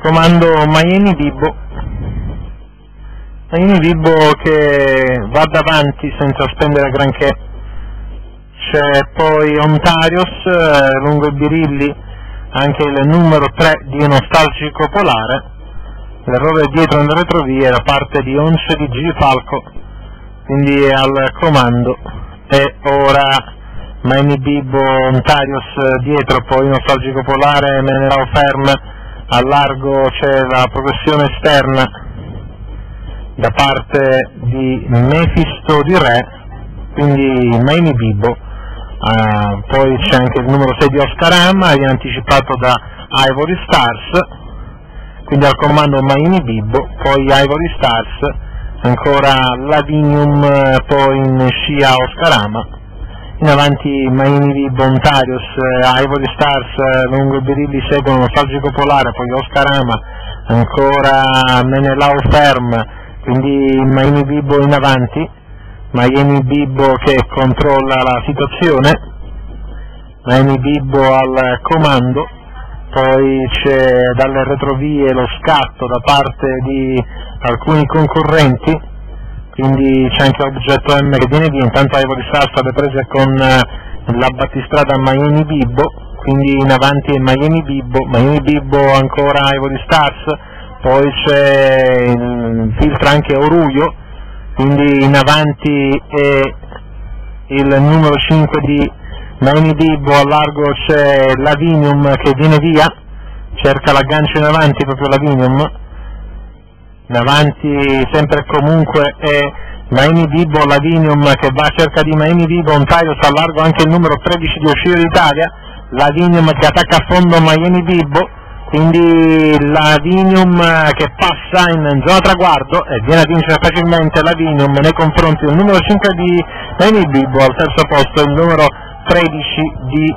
comando Miami Bibbo che va davanti senza spendere granché. C'è poi Ontarios lungo i birilli, anche il numero 3 di Nostalgico Polare. L'errore dietro nelle retrovie da parte di Once di G Falco, quindi è al comando. E ora Miami Bibbo, Ontarios dietro, poi Nostalgico Polare, Menelao ferm, a largo c'è la progressione esterna da parte di Mefisto di Re, quindi Miami Bibbo. Poi c'è anche il numero 6 di Oscar Amma, viene anticipato da Ivory Stars, quindi al comando Miami Bibbo, poi Ivory Stars, ancora Lavinium, poi in scia Oscar Amma, in avanti Miami Bibbo, Ontarios, Ivory Stars, lungo i birilli seguono Nostalgico Polare, poi Oscar Ama, ancora Menelao ferm, quindi Miami Bibbo in avanti, Miami Bibbo che controlla la situazione, Miami Bibbo al comando, poi c'è dalle retrovie lo scatto da parte di alcuni concorrenti, quindi c'è anche l'oggetto M che viene via, intanto Ivory Stars alle prese con la battistrada Miami Bibbo, quindi in avanti Miami Bibbo ancora Ivory Stars, poi c'è filtra anche Oruio, quindi in avanti è il numero 5 di Miami Bibbo, a largo c'è Lavinium che viene via, cerca l'aggancio in avanti proprio Lavinium, in avanti sempre e comunque è Miami Bibbo, Lavinium che va a cerca di Miami Bibbo, Ontarios a largo anche il numero 13 di Uscire d'Italia, Lavinium che attacca a fondo Miami Bibbo, quindi Lavinium che passa in zona traguardo e viene a vincere facilmente Lavinium nei confronti del numero 5 di Miami Bibbo, al terzo posto il numero 13 di